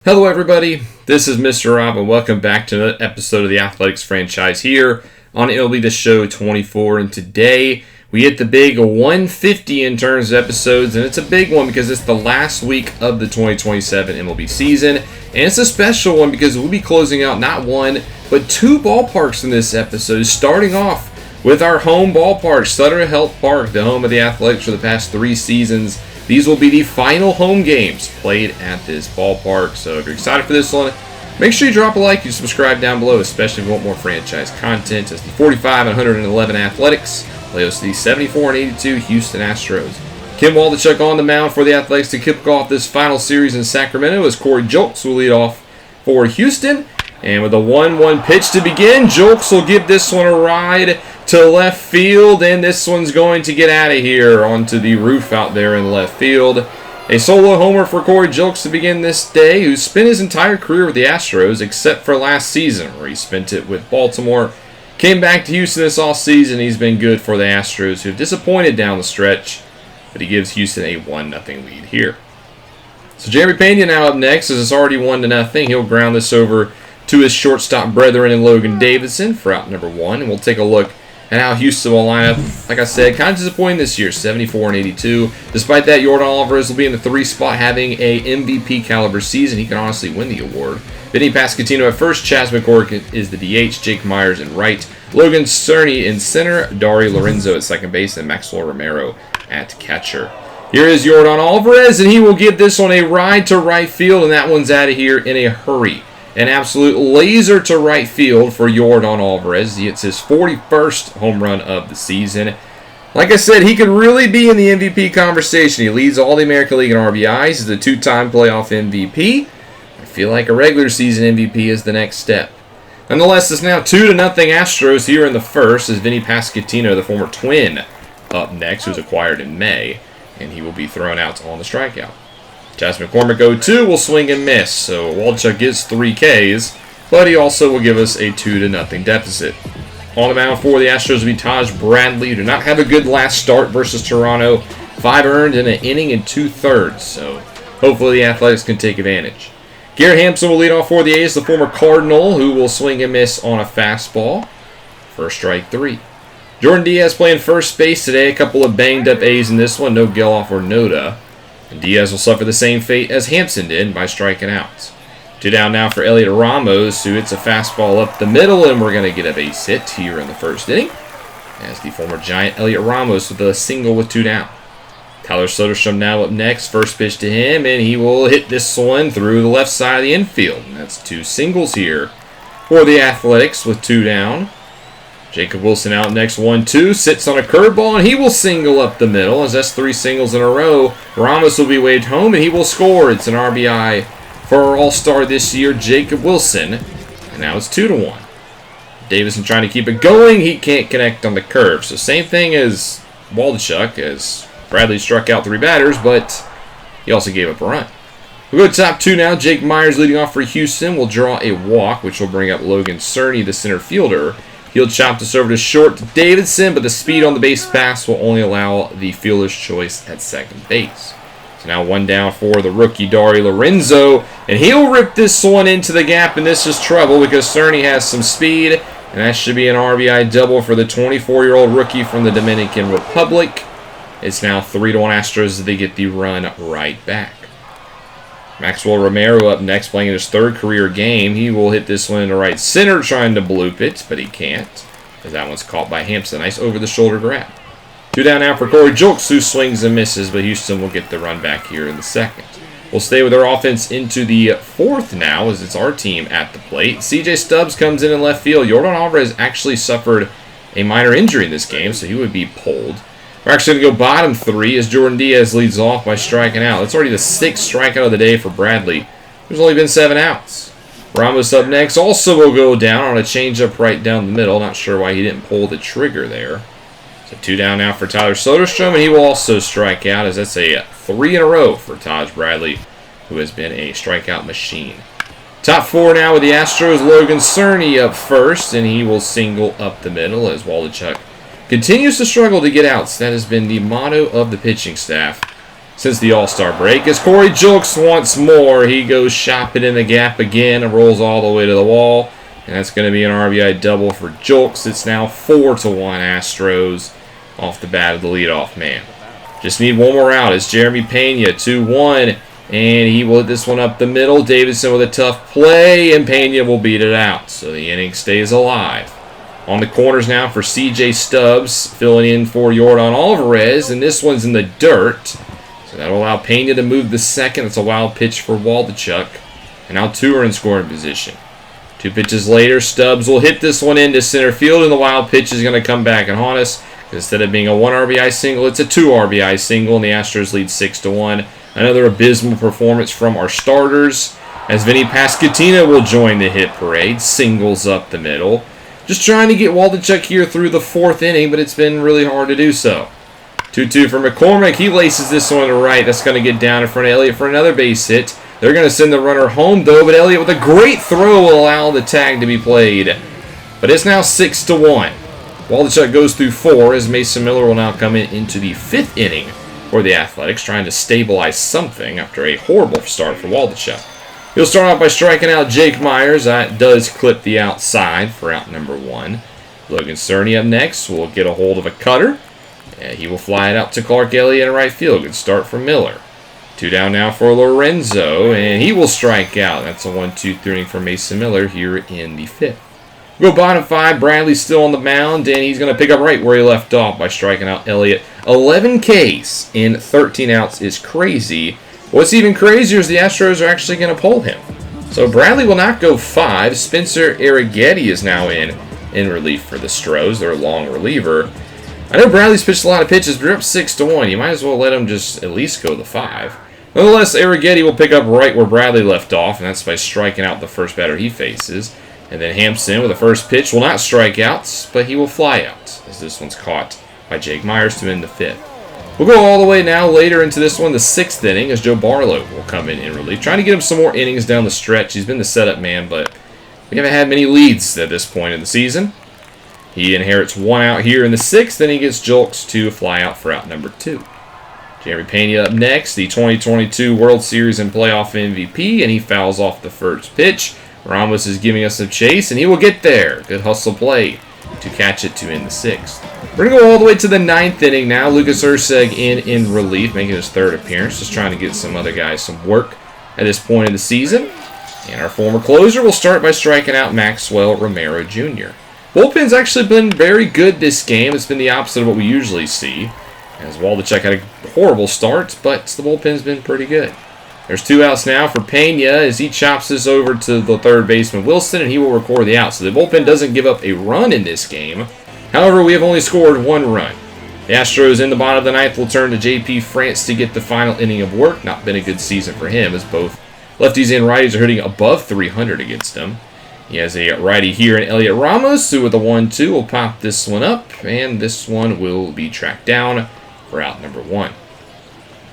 Hello everybody, this is Mr. Rob and welcome back to another episode of the Athletics franchise here on MLB The Show 24, and today we hit the big 150 in terms of episodes, and it's a big one because it's the last week of the 2027 MLB season, and it's a special one because we'll be closing out not one but two ballparks in this episode, starting off with our home ballpark, Sutter Health Park, the home of the Athletics for the past 3 seasons. These will be the final home games played at this ballpark. So if you're excited for this one, make sure you drop a like and subscribe down below, especially if you want more franchise content. As the 45 and 111 Athletics play host to the 74 and 82 Houston Astros. Ken Waldichuk on the mound for the Athletics to kick off this final series in Sacramento as Corey Julks will lead off for Houston. And with a 1-1 pitch to begin, Julks will give this one a ride to left field, and this one's going to get out of here onto the roof out there in left field. A solo homer for Corey Julks to begin this day, who spent his entire career with the Astros except for last season, where he spent it with Baltimore. Came back to Houston this offseason. He's been good for the Astros, who have disappointed down the stretch, but he gives Houston a 1-0 lead here. So Jeremy Pena now up next, as it's already 1-0. He'll ground this over to his shortstop brethren in Logan Davidson for out number 1, and we'll take a look and how Houston will line up. Like I said, kind of disappointing this year, 74 and 82. Despite that, Yordan Alvarez will be in the 3 spot, having a MVP caliber season. He can honestly win the award. Vinny Pasquantino at first, Chas McCormick is the DH, Jake Myers in right, Logan Cerny in center, Dari Lorenzo at second base, and Maxwell Romero at catcher. Here is Yordan Alvarez, and he will give this one a ride to right field, and that one's out of here in a hurry. An absolute laser to right field for Yordan Alvarez. It's his 41st home run of the season. Like I said, he could really be in the MVP conversation. He leads all the American League in RBIs. He's a 2-time playoff MVP. I feel like a regular season MVP is the next step. Nonetheless, it's now 2-0 Astros here in the first, as Vinny Pasquantino, the former Twin, up next, who's acquired in May, and he will be thrown out on the strikeout. Chas McCormick 0-2 will swing and miss, so Waldichuk gets 3 Ks, but he also will give us a 2-0 deficit. On the mound for the Astros will be Taj Bradley, who did not have a good last start versus Toronto. 5 earned in an inning and 2/3, so hopefully the Athletics can take advantage. Garrett Hampson will lead off for the A's, the former Cardinal, who will swing and miss on a fastball. First strike 3. Jordan Diaz playing first base today, a couple of banged up A's in this one, no Geloff or Noda. And Diaz will suffer the same fate as Hampson did by striking out. 2 down now for Elliot Ramos, who hits a fastball up the middle, and we're going to get a base hit here in the first inning, as the former Giant Elliot Ramos with a single with 2 down. Tyler Soderstrom now up next, first pitch to him, and he will hit this one through the left side of the infield. And that's 2 singles here for the Athletics with 2 down. Jacob Wilson out next, 1-2, sits on a curveball, and he will single up the middle, as that's 3 singles in a row. Ramos will be waved home, and he will score. It's an RBI for our All-Star this year, Jacob Wilson, and now it's 2-1. Davison trying to keep it going. He can't connect on the curve. So same thing as Waldichuk, as Bradley struck out 3 batters, but he also gave up a run. We'll go to top 2 now. Jake Myers leading off for Houston will draw a walk, which will bring up Logan Cerny, the center fielder. He'll chop this over to short to Davidson, but the speed on the base pass will only allow the fielder's choice at second base. So now 1 down for the rookie Dari Lorenzo, and he'll rip this one into the gap, and this is trouble because Cerny has some speed, and that should be an RBI double for the 24-year-old rookie from the Dominican Republic. It's now 3-1 Astros as they get the run right back. Maxwell Romero up next, playing his 3rd career game. He will hit this one into right center, trying to bloop it, but he can't, as that one's caught by Hampson. Nice over-the-shoulder grab. 2 down now for Corey Julks, who swings and misses, but Houston will get the run back here in the 2nd. We'll stay with our offense into the 4th now, as it's our team at the plate. CJ Stubbs comes in left field. Yordan Alvarez actually suffered a minor injury in this game, so he would be pulled. We're actually going to go bottom 3 as Jordan Diaz leads off by striking out. That's already the 6th strikeout of the day for Bradley. There's only been 7 outs. Ramos up next also will go down on a changeup right down the middle. Not sure why he didn't pull the trigger there. So 2 down now for Tyler Soderstrom, and he will also strike out, as that's a 3 in a row for Taj Bradley, who has been a strikeout machine. Top 4 now with the Astros. Logan Cerny up first, and he will single up the middle as Waldichuk continues to struggle to get outs. That has been the motto of the pitching staff since the All-Star break. As Corey Julks once more, he goes shopping in the gap again and rolls all the way to the wall. And that's going to be an RBI double for Julks. It's now 4-1 Astros off the bat of the leadoff man. Just need one more out. It's Jeremy Pena, 2-1. And he will hit this one up the middle. Davidson with a tough play, and Pena will beat it out. So the inning stays alive. On the corners now for C.J. Stubbs, filling in for Yordan Alvarez. And this one's in the dirt. So that'll allow Pena to move the second. It's a wild pitch for Waldichuk. And now two are in scoring position. 2 pitches later, Stubbs will hit this one into center field, and the wild pitch is going to come back and haunt us. Instead of being a 1 RBI single, it's a 2 RBI single, and the Astros lead 6-1. Another abysmal performance from our starters, as Vinny Pasquantino will join the hit parade. Singles up the middle. Just trying to get Waldichuk here through the 4th inning, but it's been really hard to do so. 2-2 for McCormick. He laces this one to right. That's going to get down in front of Elliott for another base hit. They're going to send the runner home, though, but Elliott with a great throw will allow the tag to be played. But it's now 6-1. Waldichuk goes through 4 as Mason Miller will now come into the 5th inning for the Athletics, trying to stabilize something after a horrible start for Waldichuk. He'll start off by striking out Jake Myers. That does clip the outside for out number 1. Logan Cerny up next will get a hold of a cutter. And he will fly it out to Clark Elliott in right field. Good start for Miller. 2 down now for Lorenzo, and he will strike out. That's a 1-2 inning for Mason Miller here in the 5th. We'll go bottom 5. Bradley's still on the mound, and he's going to pick up right where he left off by striking out Elliott. 11 Ks in 13 outs is crazy. What's even crazier is the Astros are actually going to pull him. So Bradley will not go 5. Spencer Arrighetti is now in relief for the Stros, their long reliever. I know Bradley's pitched a lot of pitches, but you're up 6-1. You might as well let him just at least go the 5. Nonetheless, Arrighetti will pick up right where Bradley left off, and that's by striking out the first batter he faces. And then Hampson with the first pitch will not strike out, but he will fly out, as this one's caught by Jake Myers to end the 5th. We'll go all the way now later into this one, the 6th inning, as Joe Barlow will come in relief. Trying to get him some more innings down the stretch. He's been the setup man, but we haven't had many leads at this point in the season. He inherits 1 out here in the 6th, then he gets Julks to fly out for out number 2. Jeremy Pena up next, the 2022 World Series and Playoff MVP, and he fouls off the first pitch. Ramos is giving us some chase, and he will get there. Good hustle play to catch it to end the 6th. We're going to go all the way to the 9th inning now. Lucas Erceg in relief, making his 3rd appearance. Just trying to get some other guys some work at this point in the season. And our former closer will start by striking out Maxwell Romero Jr. Bullpen's actually been very good this game. It's been the opposite of what we usually see, as Waldichuk had a horrible start, but the bullpen's been pretty good. There's 2 outs now for Pena as he chops this over to the 3rd baseman Wilson, and he will record the out. So the bullpen doesn't give up a run in this game. However, we have only scored 1 run. The Astros in the bottom of the 9th will turn to J.P. France to get the final inning of work. Not been a good season for him, as both lefties and righties are hitting above 300 against him. He has a righty here in Elliott Ramos, who with a 1-2 will pop this one up, and this one will be tracked down for out number 1.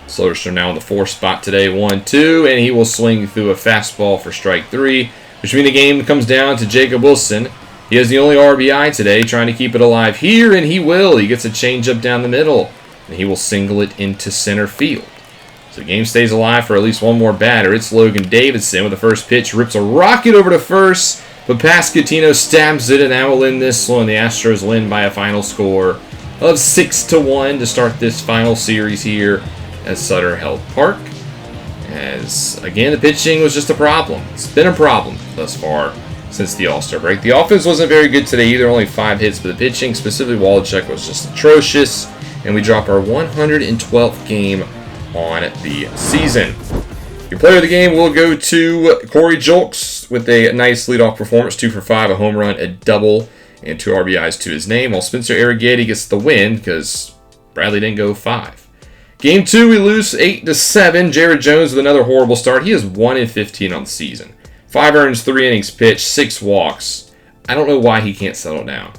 Soderstrom now in the 4th spot today, 1-2, and he will swing through a fastball for strike 3, which means the game comes down to Jacob Wilson. He has the only RBI today, trying to keep it alive here, and he will. He gets a changeup down the middle, and he will single it into center field. So the game stays alive for at least one more batter. It's Logan Davidson with the first pitch, rips a rocket over to first, but Pasquantino stabs it, and that will end this one. The Astros win by a final score of 6-1 to start this final series here at Sutter Health Park. As, again, the pitching was just a problem. It's been a problem thus far since the All-Star break. The offense wasn't very good today either, only 5 hits, but the pitching, specifically Waldichuk, was just atrocious, and we drop our 112th game on the season. Your player of the game will go to Corey Julks with a nice leadoff performance, 2 for 5, a home run, a double, and 2 RBIs to his name, while Spencer Arrighetti gets the win because Bradley didn't go 5. Game 2, we lose 8-7. Jared Jones with another horrible start. He is 1-15 on the season. 5 earns, 3 innings pitched, 6 walks. I don't know why he can't settle down.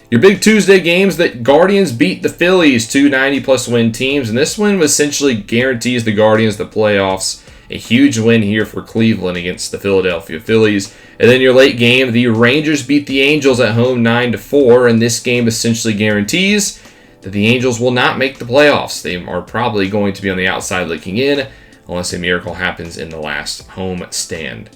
Your big Tuesday games, the Guardians beat the Phillies, 2 90-plus win teams, and this win essentially guarantees the Guardians the playoffs. A huge win here for Cleveland against the Philadelphia Phillies. And then your late game, the Rangers beat the Angels at home 9-4, and this game essentially guarantees that the Angels will not make the playoffs. They are probably going to be on the outside looking in, unless a miracle happens in the last home stand.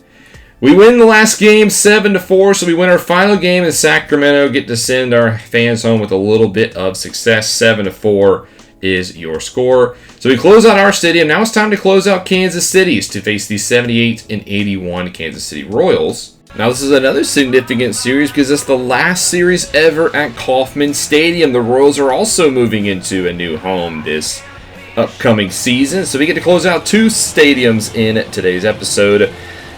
We win the last game 7-4, so we win our final game in Sacramento, get to send our fans home with a little bit of success. 7-4 is your score. So we close out our stadium. Now it's time to close out Kansas City's to face the 78-81 Kansas City Royals. Now this is another significant series because it's the last series ever at Kauffman Stadium. The Royals are also moving into a new home this upcoming season, so we get to close out two stadiums in today's episode.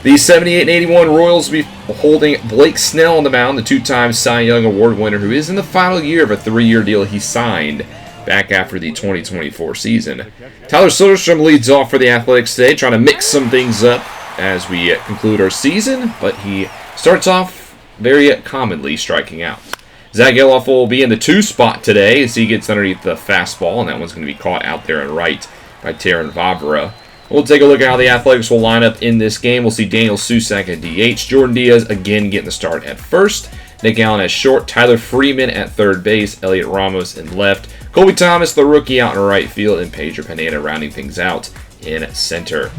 The 78-81 Royals will be holding Blake Snell on the mound, the two-time Cy Young Award winner, who is in the final year of a 3-year deal he signed back after the 2024 season. Tyler Soderstrom leads off for the Athletics today, trying to mix some things up as we conclude our season, but he starts off very commonly striking out. Zach Geloff will be in the 2 spot today as he gets underneath the fastball, and that one's going to be caught out there and right by Terrin Vavra. We'll take a look at how the Athletics will line up in this game. We'll see Daniel Susac at DH. Jordan Diaz again getting the start at first. Nick Allen at short. Tyler Freeman at third base. Elliot Ramos in left. Colby Thomas, the rookie, out in right field. And Pedro Pineda rounding things out in center.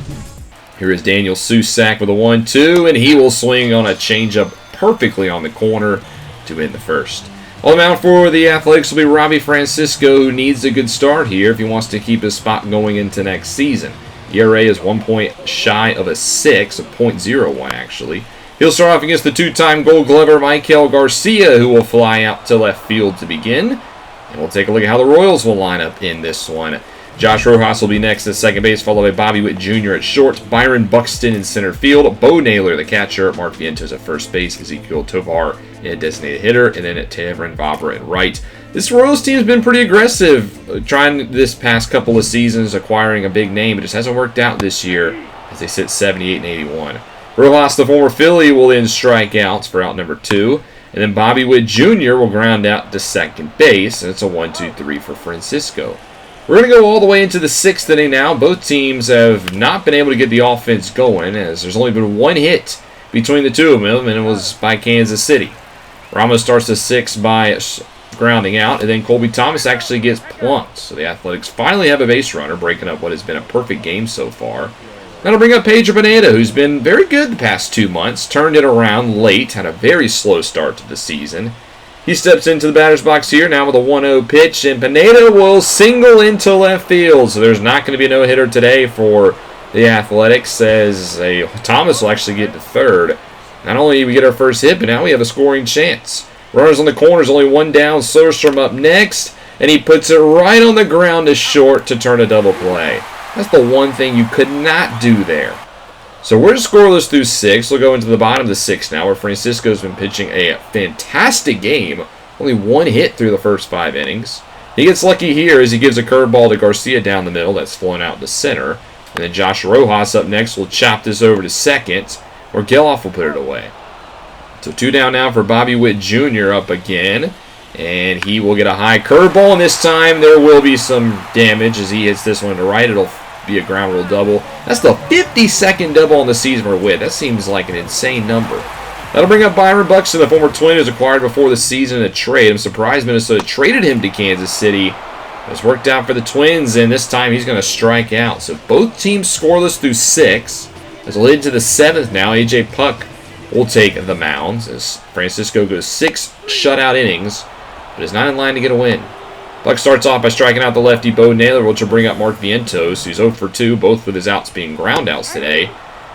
Here is Daniel Susac with a 1-2, and he will swing on a changeup perfectly on the corner to end the first. On the mound for the Athletics will be Robbie Francisco, who needs a good start here if he wants to keep his spot going into next season. ERA is 1 point shy of a 6, a .01 actually. He'll start off against the two-time Gold Glover Michael Garcia, who will fly out to left field to begin. And we'll take a look at how the Royals will line up in this one. Josh Rojas will be next at second base, followed by Bobby Witt Jr. at short, Byron Buxton in center field, Bo Naylor, the catcher, Mark Vientos at first base, Ezekiel Tovar in a designated hitter, and then at Terrin Vavra at right. This Royals team has been pretty aggressive, trying this past couple of seasons, acquiring a big name. It just hasn't worked out this year as they sit 78-81. Rojas, the former Philly, will then strike out for out number 2. And then Bobby Witt Jr. will ground out to second base, and it's a 1-2-3 for Francisco. We're going to go all the way into the 6th inning now. Both teams have not been able to get the offense going, as there's only been one hit between the two of them, and it was by Kansas City. Ramos starts the 6th by grounding out, and then Colby Thomas actually gets plunked. So the Athletics finally have a base runner, breaking up what has been a perfect game so far. That'll bring up Pedro Pineda, who's been very good the past 2 months, turned it around late, had a very slow start to the season. He steps into the batter's box here now with a 1-0 pitch, and Pineda will single into left field. So there's not going to be a no-hitter today for the Athletics, as Thomas will actually get to third. Not only do we get our first hit, but now we have a scoring chance. Runners on the corners, only one down. Soderstrom up next, and he puts it right on the ground to short to turn a double play. That's the one thing you could not do there. So we're scoreless through 6. We'll go into the bottom of the 6th now, where Francisco's been pitching a fantastic game. Only one hit through the first 5 innings. He gets lucky here as he gives a curveball to Garcia down the middle. That's flown out to center. And then Josh Rojas up next will chop this over to second, where Geloff will put it away. So 2 down now for Bobby Witt Jr. up again. And he will get a high curveball, and this time there will be some damage as he hits this one to right. It'll be a ground rule double. That's the 52nd double on the season for Witt. That seems like an insane number. That'll bring up Byron Buxton, the former Twin, who was acquired before the season in a trade. I'm surprised Minnesota traded him to Kansas City. It's worked out for the Twins, and this time he's going to strike out. So both teams scoreless through 6. As we'll head into the 7th now, A.J. Puck will take the mound as Francisco goes 6 shutout innings, but is not in line to get a win. Puck starts off by striking out the lefty Bo Naylor, which will bring up Mark Vientos, who's 0 for 2, both with his outs being ground outs today.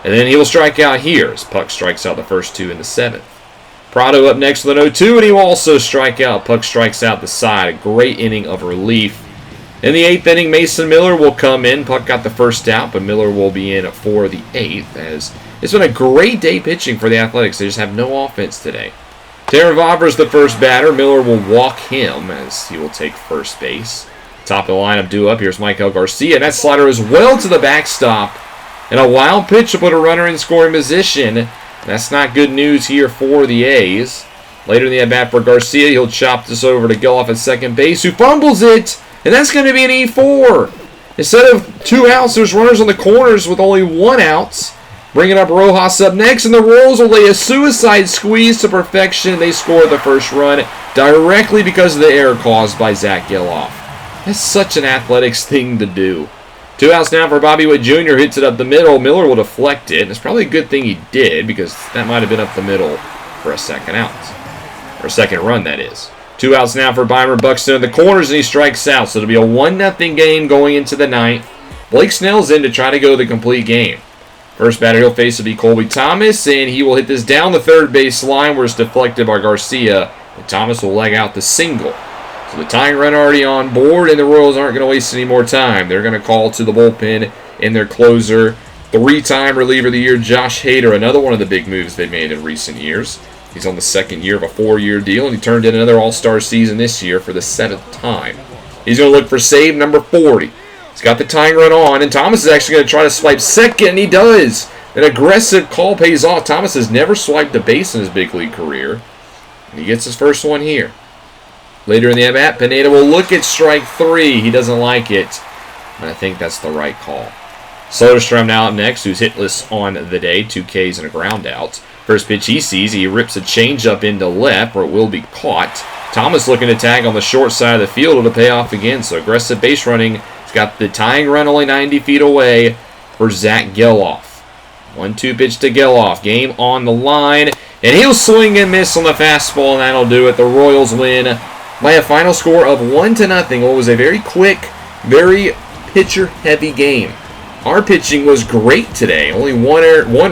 And then he will strike out here as Puck strikes out the first 2 in the 7th. Prado up next with an 0-2, and he will also strike out. Puck strikes out the side. A great inning of relief. In the 8th inning, Mason Miller will come in. Puck got the first out, but Miller will be in for the 8th, as it's been a great day pitching for the Athletics. They just have no offense today. Terrin Vavra is the first batter. Miller will walk him as he will take first base. Top of the lineup due up. Here's Michael Garcia. That slider is well to the backstop. And a wild pitch to put a runner in scoring position. That's not good news here for the A's. Later in the at-bat for Garcia, he'll chop this over to Geloff at second base, who fumbles it. And that's going to be an E4. Instead of 2 outs, there's runners on the corners with only 1 out. Bringing up Rojas up next, and the Royals will lay a suicide squeeze to perfection. They score the first run directly because of the error caused by Zach Geloff. That's such an Athletics thing to do. 2 outs now for Bobby Witt Jr. Hits it up the middle. Miller will deflect it. It's probably a good thing he did because that might have been up the middle for a second out. Or a second run, that is. 2 outs now for Byron Buxton in the corners, and he strikes out. So it'll be a 1-0 game going into the ninth. Blake Snell's in to try to go the complete game. First batter he'll face will be Colby Thomas, and he will hit this down the third base line where it's deflected by Garcia. And Thomas will leg out the single. So the tying run already on board, and the Royals aren't going to waste any more time. They're going to call to the bullpen in their closer. 3-time reliever of the year, Josh Hader, another one of the big moves they made in recent years. He's on the second year of a 4-year deal, and he turned in another All-Star season this year for the 7th time. He's going to look for save number 40. He's got the tying run on, and Thomas is actually going to try to swipe second, and he does. An aggressive call pays off. Thomas has never swiped a base in his big league career, and he gets his first one here. Later in the at-bat, Pineda will look at strike 3. He doesn't like it, and I think that's the right call. Soderstrom now up next, who's hitless on the day, 2 Ks and a ground out. First pitch he sees, he rips a changeup into left, where it will be caught. Thomas looking to tag on the short side of the field. It'll pay off again, so aggressive base running. Got the tying run only 90 feet away for Zach Geloff. 1-2 pitch to Geloff. Game on the line. And he'll swing and miss on the fastball, and that'll do it. The Royals win by a final score of 1-0. What was a very quick, very pitcher-heavy game. Our pitching was great today. Only one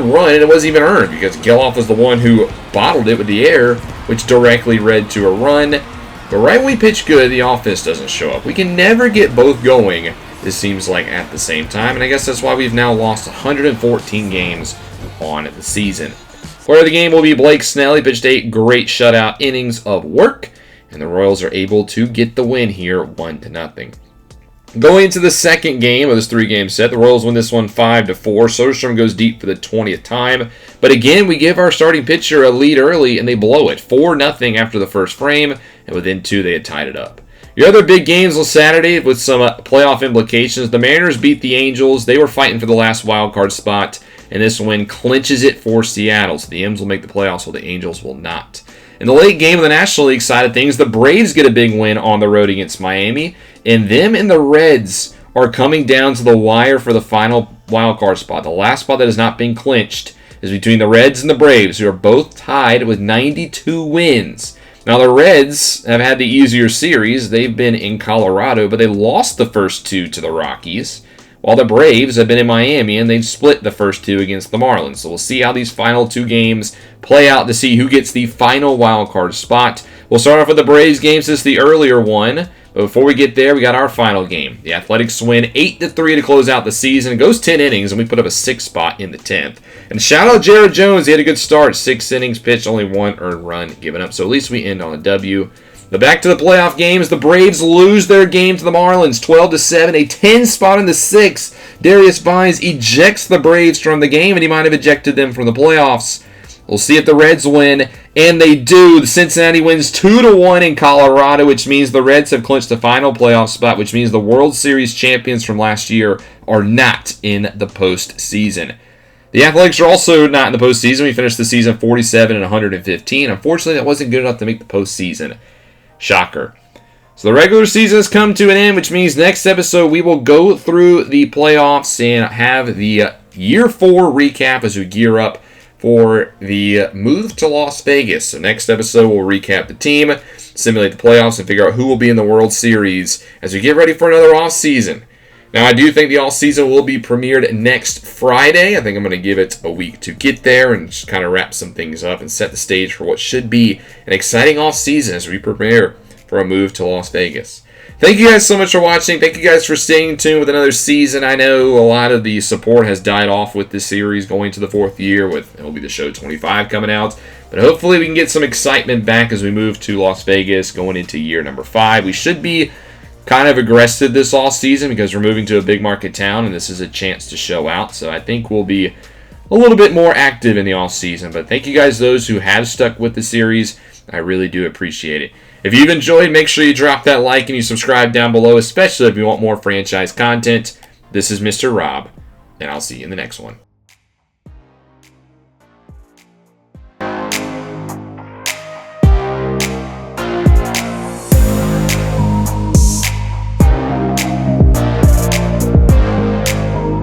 run, and it wasn't even earned because Geloff was the one who bottled it with the error, which directly led to a run. But right when we pitch good, the offense doesn't show up. We can never get both going, it seems like, at the same time. And I guess that's why we've now lost 114 games on the season. Player of the game will be Blake Snell. He pitched 8 great shutout innings of work. And the Royals are able to get the win here, 1-0. Going into the second game of this 3-game set, the Royals win this one 5-4. Soderstrom goes deep for the 20th time. But again, we give our starting pitcher a lead early, and they blow it. 4-0 after the first frame, and within 2, they had tied it up. Your other big games on Saturday with some playoff implications. The Mariners beat the Angels. They were fighting for the last wild card spot, and this win clinches it for Seattle. So the M's will make the playoffs, while the Angels will not. In the late game of the National League side of things, the Braves get a big win on the road against Miami, and them and the Reds are coming down to the wire for the final wild card spot. The last spot that has not been clinched is between the Reds and the Braves, who are both tied with 92 wins. Now, the Reds have had the easier series. They've been in Colorado, but they lost the first 2 to the Rockies, while the Braves have been in Miami, and they've split the first 2 against the Marlins. So we'll see how these final 2 games play out to see who gets the final wild card spot. We'll start off with the Braves game since the earlier one. But before we get there, we got our final game. The Athletics win 8-3 to close out the season. It goes 10 innings, and we put up a 6th spot in the 10th. And shout out Jared Jones. He had a good start. 6 innings pitched, only 1 earned run given up. So at least we end on a W. But back to the playoff games. The Braves lose their game to the Marlins, 12-7. A 10 spot in the 6th. Darius Vines ejects the Braves from the game, and he might have ejected them from the playoffs. We'll see if the Reds win, and they do. The Cincinnati wins 2-1 in Colorado, which means the Reds have clinched the final playoff spot, which means the World Series champions from last year are not in the postseason. The Athletics are also not in the postseason. We finished the season 47-115. Unfortunately, that wasn't good enough to make the postseason. Shocker. So the regular season has come to an end, which means next episode we will go through the playoffs and have the Year 4 recap as we gear up for the move to Las Vegas. So next episode, we'll recap the team, simulate the playoffs, and figure out who will be in the World Series as we get ready for another offseason. Now, I do think the offseason will be premiered next Friday. I think I'm going to give it a week to get there and just kind of wrap some things up and set the stage for what should be an exciting offseason as we prepare for a move to Las Vegas. Thank you guys so much for watching. Thank you guys for staying tuned with another season. I know a lot of the support has died off with this series going to the 4th year with MLB The Show 25 coming out. But hopefully we can get some excitement back as we move to Las Vegas going into year number 5. We should be kind of aggressive this off season because we're moving to a big market town and this is a chance to show out. So I think we'll be a little bit more active in the off season. But thank you guys, those who have stuck with the series. I really do appreciate it. If you've enjoyed, make sure you drop that like and you subscribe down below, especially if you want more franchise content. This is Mr. Rob, and I'll see you in the next one.